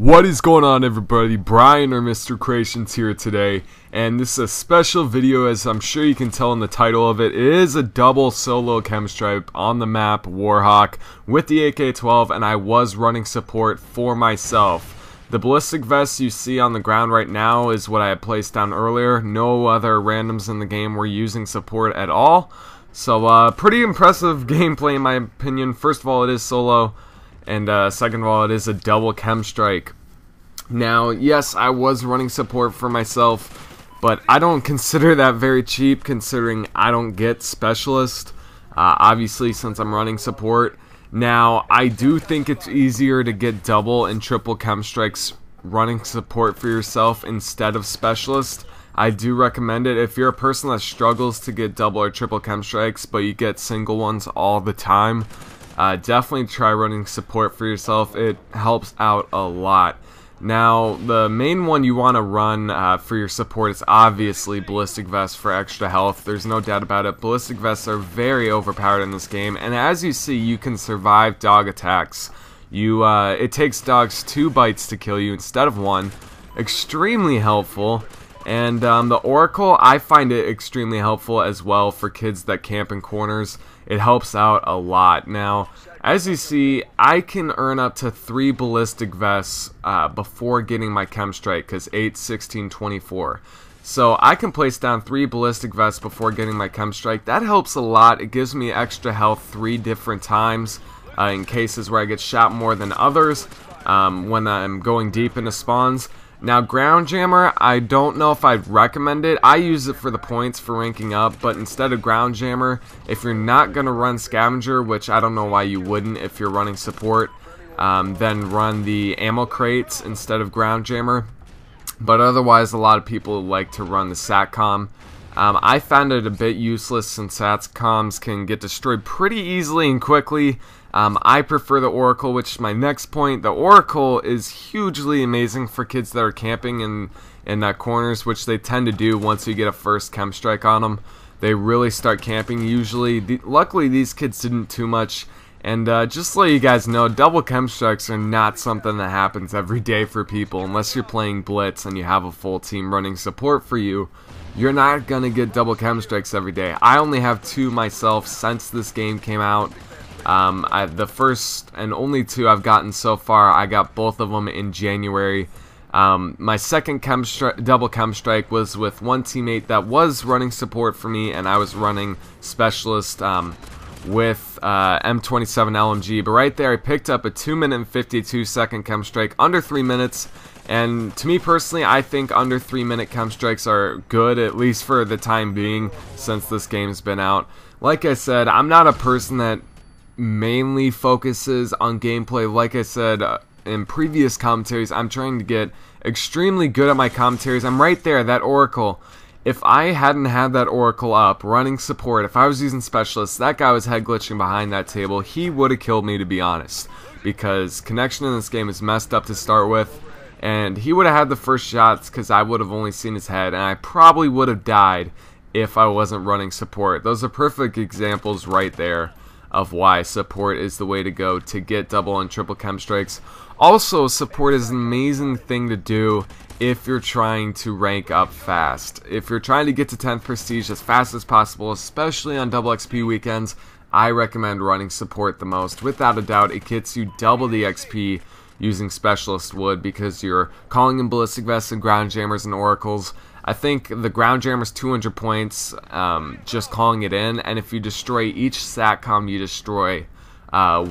What is going on, everybody? Brian or Mr. Creations here today, and this is a special video. As I'm sure you can tell in the title of it, it is a double solo chem stripe on the map Warhawk with the AK-12, and I was running support for myself. The ballistic vest you see on the ground right now is what I had placed down earlier. No other randoms in the game were using support at all, so pretty impressive gameplay in my opinion. First of all, it is solo. And second of all, it is a double chem strike. Now, yes, I was running support for myself, but I don't consider that very cheap considering I don't get specialist, obviously, since I'm running support. Now, I do think it's easier to get double and triple chem strikes running support for yourself instead of specialist. I do recommend it if you're a person that struggles to get double or triple chem strikes, but you get single ones all the time. Definitely try running support for yourself. It helps out a lot. Now, the main one you want to run for your support is obviously ballistic vests for extra health. There's no doubt about it. Ballistic vests are very overpowered in this game, and as you see, you can survive dog attacks. It takes dogs 2 bites to kill you instead of 1. Extremely helpful. And the Oracle, I find it extremely helpful as well for kids that camp in corners. It helps out a lot. Now, as you see, I can earn up to 3 ballistic vests before getting my chem strike, because 8, 16, 24. So I can place down 3 ballistic vests before getting my chem strike. That helps a lot. It gives me extra health 3 different times in cases where I get shot more than others when I'm going deep into spawns. Now, Ground Jammer, I don't know if I'd recommend it. I use it for the points for ranking up, but instead of Ground Jammer, if you're not going to run Scavenger, which I don't know why you wouldn't if you're running support, then run the ammo crates instead of Ground Jammer. But otherwise, a lot of people like to run the SATCOM. I found it a bit useless since SATCOMs can get destroyed pretty easily and quickly. I prefer the Oracle, which is my next point. The Oracle is hugely amazing for kids that are camping in corners, which they tend to do once you get a first chem strike on them. They really start camping usually. Luckily, these kids didn't too much. And just to let you guys know, double chem strikes are not something that happens every day for people. Unless you're playing Blitz and you have a full team running support for you, you're not going to get double chem strikes every day. I only have 2 myself since this game came out. The first and only 2 I've gotten so far, I got both of them in January. My second double chem strike was with one teammate that was running support for me, and I was running specialist with M27 LMG. But right there, I picked up a 2-minute and 52-second chem strike under 3 minutes. And to me personally, I think under 3-minute chem strikes are good, at least for the time being, since this game's been out. Like I said, I'm not a person that mainly focuses on gameplay. Like I said in previous commentaries, I'm trying to get extremely good at my commentaries. I'm right there, that Oracle. If I hadn't had that Oracle up, running support, if I was using specialists, that guy was head glitching behind that table, he would have killed me, to be honest. Because connection in this game is messed up to start with, and he would have had the first shots because I would have only seen his head, and I probably would have died if I wasn't running support. Those are perfect examples right there of why support is the way to go to get double and triple chem strikes. Also, support is an amazing thing to do if you're trying to rank up fast. If you're trying to get to 10th prestige as fast as possible, especially on double XP weekends, I recommend running support the most. Without a doubt, it gets you double the XP using specialist would, because you're calling in ballistic vests and ground jammers and oracles. I think the ground jammer's 200 points, just calling it in, and if you destroy each SATCOM you destroy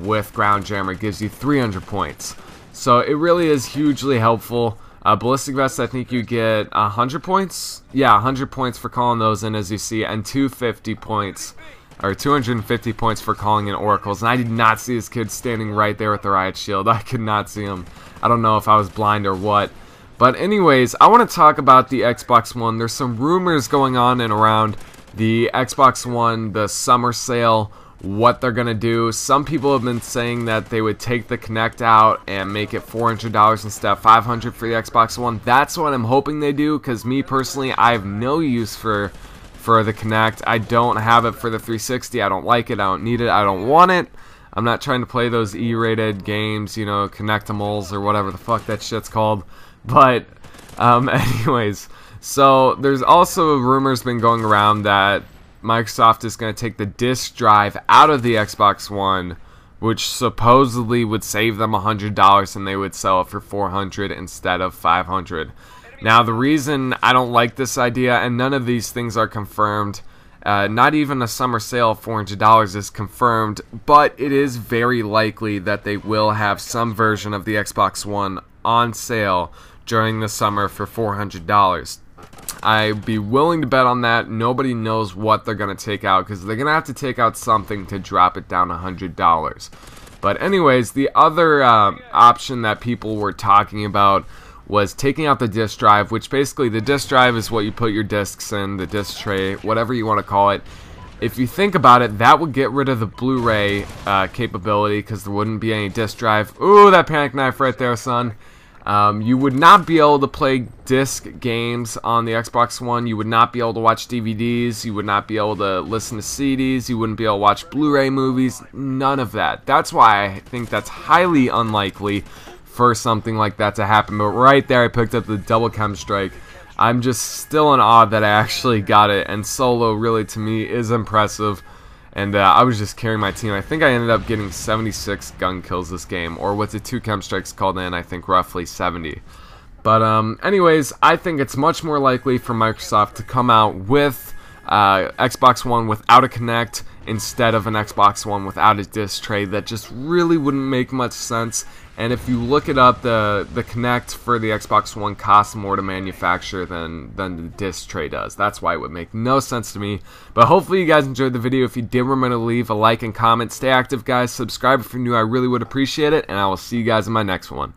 with ground jammer, it gives you 300 points. So it really is hugely helpful. Ballistic vests, I think you get 100 points. Yeah, 100 points for calling those in, as you see, and 250 points. Or 250 points for calling in oracles. And I did not see this kid standing right there with the riot shield. I could not see him. I don't know if I was blind or what. But anyways, I want to talk about the Xbox One. There's some rumors going on and around the Xbox One, the summer sale, what they're going to do. Some people have been saying that they would take the Kinect out and make it $400 instead of $500 for the Xbox One. That's what I'm hoping they do, because me personally, I have no use for the Kinect. I don't have it for the 360. I don't like it. I don't need it. I don't want it. I'm not trying to play those E-rated games, you know, Connectimals or whatever the fuck that shit's called. But, anyways, so there's also rumors been going around that Microsoft is going to take the disk drive out of the Xbox One, which supposedly would save them $100 and they would sell it for $400 instead of $500. Now, the reason I don't like this idea, and none of these things are confirmed, not even a summer sale of $400 is confirmed, but it is very likely that they will have some version of the Xbox One on sale during the summer for $400. I'd be willing to bet on that. Nobody knows what they're going to take out, because they're going to have to take out something to drop it down $100. But anyways, the other option that people were talking about was taking out the disk drive, which basically the disk drive is what you put your discs in, the disk tray, whatever you want to call it. If you think about it, that would get rid of the Blu-ray capability, because there wouldn't be any disk drive. Ooh, that panic knife right there, son. You would not be able to play disc games on the Xbox One. You would not be able to watch DVDs. You would not be able to listen to CDs. You wouldn't be able to watch Blu-ray movies. None of that. That's why I think that's highly unlikely for something like that to happen. But right there, I picked up the double KEM strike. I'm just still in awe that I actually got it. And solo, really, to me, is impressive. And I was just carrying my team. I think I ended up getting 76 gun kills this game, or with the 2 KEM strikes called in, I think roughly 70. But anyways, I think it's much more likely for Microsoft to come out with Xbox One without a Kinect instead of an Xbox One without a disc tray. That just really wouldn't make much sense. And if you look it up, the Kinect for the Xbox One costs more to manufacture than the disc tray does. That's why it would make no sense to me. But hopefully you guys enjoyed the video. If you did, remember to leave a like and comment. Stay active, guys. Subscribe if you're new. I really would appreciate it. And I will see you guys in my next one.